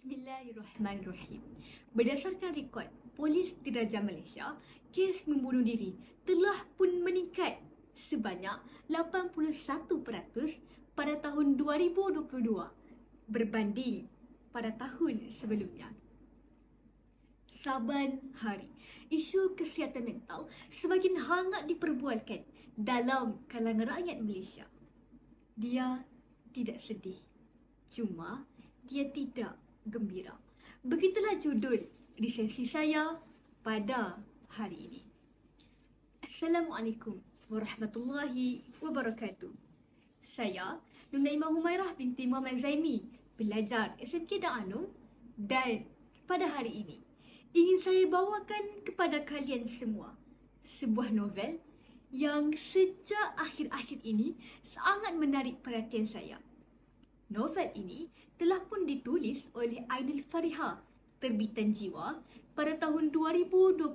Bismillahirrahmanirrahim. Berdasarkan rekod Polis Diraja Malaysia, kes membunuh diri telah pun meningkat sebanyak 81% pada tahun 2022 berbanding pada tahun sebelumnya. Saban hari, isu kesihatan mental semakin hangat diperbualkan dalam kalangan rakyat Malaysia. Dia tidak sedih, cuma dia tidak gembira. Begitulah judul resensi saya pada hari ini. Assalamualaikum warahmatullahi wabarakatuh. Saya Nuna Imam Humairah binti Muhammad Zaimi, pelajar SMK Da'anum, dan pada hari ini ingin saya bawakan kepada kalian semua sebuah novel yang sejak akhir-akhir ini sangat menarik perhatian saya. Novel ini telah pun ditulis oleh Ainul Fariha, terbitan Jiwa, pada tahun 2022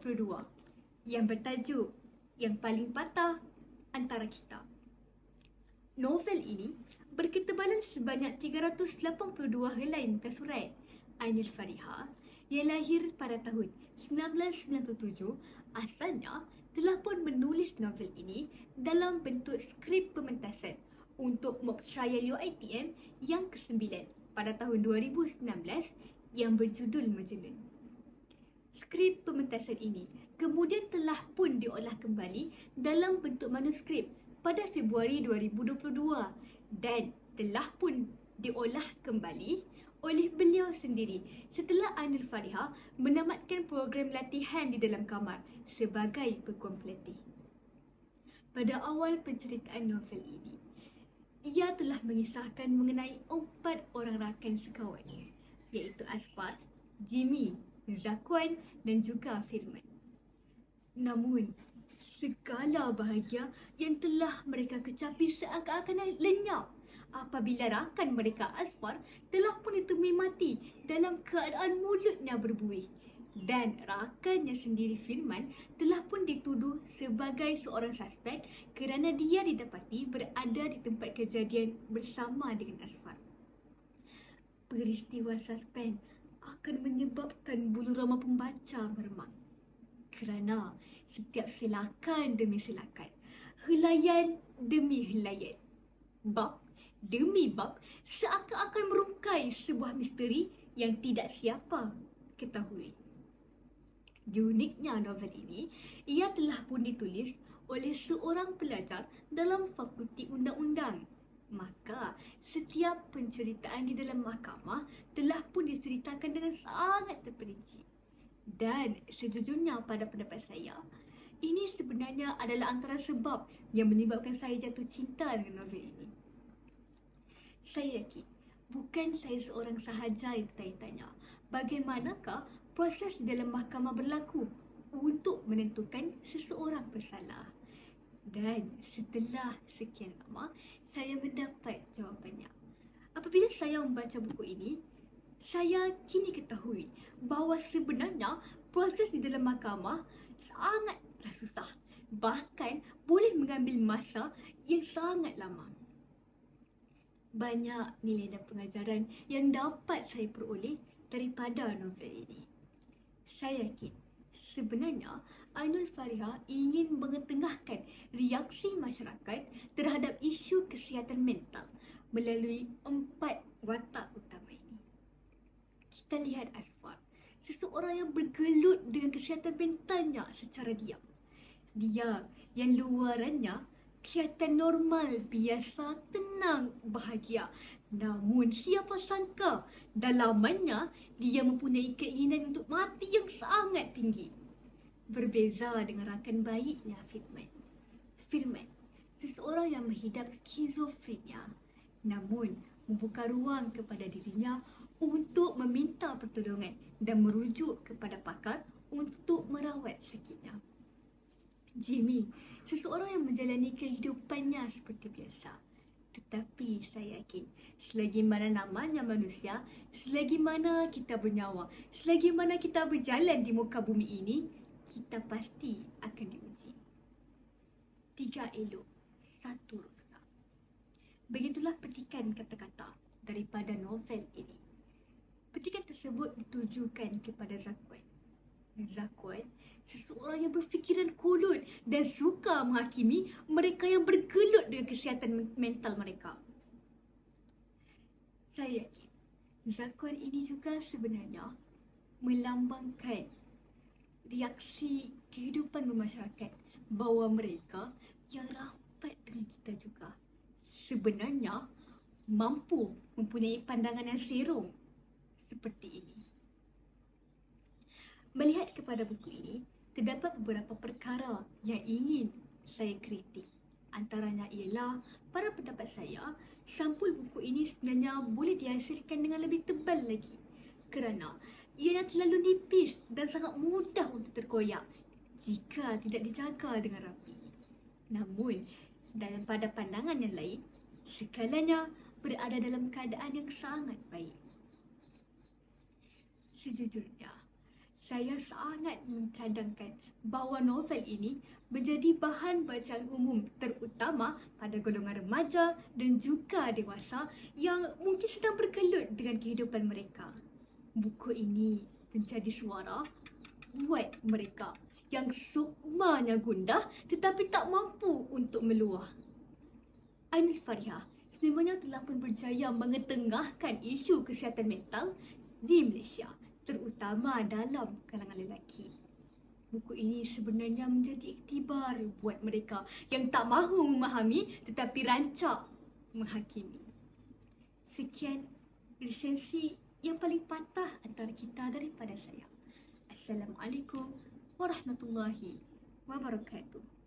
yang bertajuk Yang Paling Patah Antara Kita. Novel ini berketebalan sebanyak 382 helai muka surat. Ainul Fariha yang lahir pada tahun 1997 asalnya telah pun menulis novel ini dalam bentuk skrip pementasan untuk mock trial UiTM yang ke-9 pada tahun 2019 yang berjudul Majnun. Skrip pementasan ini kemudian telah pun diolah kembali dalam bentuk manuskrip pada Februari 2022 dan telah pun diolah kembali oleh beliau sendiri setelah Ainul Fariha menamatkan program latihan di dalam kamar sebagai pekuan pelatih. Pada awal penceritaan novel ini, ia telah mengisahkan mengenai 4 orang rakan sekawan, iaitu Asfar, Jimmy, Zakwan dan juga Firman. Namun, segala bahagia yang telah mereka kecapi seakan-akan lenyap apabila rakan mereka Asfar telah pun ditemui mati dalam keadaan mulutnya berbuih. Dan rakannya sendiri Firman telah pun dituduh sebagai seorang suspek kerana dia didapati berada di tempat kejadian bersama dengan Asfar. Peristiwa suspense akan menyebabkan bulu roma pembaca meremang kerana setiap silakan demi silakan, helaian demi helaian, bab demi bab seakan-akan merungkai sebuah misteri yang tidak siapa ketahui. Uniknya novel ini, ia telah pun ditulis oleh seorang pelajar dalam Fakulti Undang-Undang. Maka, setiap penceritaan di dalam mahkamah telah pun diceritakan dengan sangat terperinci. Dan sejujurnya pada pendapat saya, ini sebenarnya adalah antara sebab yang menyebabkan saya jatuh cinta dengan novel ini. Saya yakin bukan saya seorang sahaja yang bertanya-tanya bagaimanakah proses di dalam mahkamah berlaku untuk menentukan seseorang bersalah. Dan setelah sekian lama, saya mendapat jawapannya. Apabila saya membaca buku ini, saya kini ketahui bahawa sebenarnya proses di dalam mahkamah sangatlah susah. Bahkan boleh mengambil masa yang sangat lama. Banyak nilai dan pengajaran yang dapat saya peroleh daripada novel ini. Saya yakin sebenarnya Ainul Fariha ingin mengetengahkan reaksi masyarakat terhadap isu kesihatan mental melalui 4 watak utama ini. Kita lihat Asfar, seseorang yang bergelut dengan kesihatan mentalnya secara diam. Dia yang luarannya kelihatan normal, biasa, tenang, bahagia. Namun siapa sangka dalamannya dia mempunyai keinginan untuk mati yang sangat tinggi. Berbeza dengan rakan baiknya Firman. Firman, seseorang yang menghidap skizofrenia, namun membuka ruang kepada dirinya untuk meminta pertolongan dan merujuk kepada pakar untuk merawat sakitnya. Jimmy, seseorang yang menjalani kehidupannya seperti biasa. Tetapi saya yakin, selagi mana namanya manusia, selagi mana kita bernyawa, selagi mana kita berjalan di muka bumi ini, kita pasti akan diuji. 3 elok, 1 rosak. Begitulah petikan kata-kata daripada novel ini. Petikan tersebut ditujukan kepada Zakwan. Zakwan seseorang yang berfikiran kolot dan suka menghakimi mereka yang bergelut dengan kesihatan mental mereka. Saya yakin Zakwan ini juga sebenarnya melambangkan reaksi kehidupan bermasyarakat bahawa mereka yang rapat dengan kita juga sebenarnya mampu mempunyai pandangan yang serong seperti ini. Melihat kepada buku ini, terdapat beberapa perkara yang ingin saya kritik. Antaranya ialah, pada pendapat saya, sampul buku ini sebenarnya boleh dihasilkan dengan lebih tebal lagi kerana ianya terlalu nipis dan sangat mudah untuk terkoyak jika tidak dijaga dengan rapi. Namun, pada pandangan yang lain, segalanya berada dalam keadaan yang sangat baik. Sejujurnya, saya sangat mencadangkan bahawa novel ini menjadi bahan bacaan umum terutama pada golongan remaja dan juga dewasa yang mungkin sedang bergelut dengan kehidupan mereka. Buku ini menjadi suara buat mereka yang sukmanya gundah tetapi tak mampu untuk meluah. Ainul Fariha sebenarnya telah pun berjaya mengetengahkan isu kesihatan mental di Malaysia, terutama dalam kalangan lelaki. Buku ini sebenarnya menjadi iktibar buat mereka yang tak mahu memahami tetapi rancak menghakimi. Sekian resensi yang paling patah antara kita daripada saya. Assalamualaikum warahmatullahi wabarakatuh.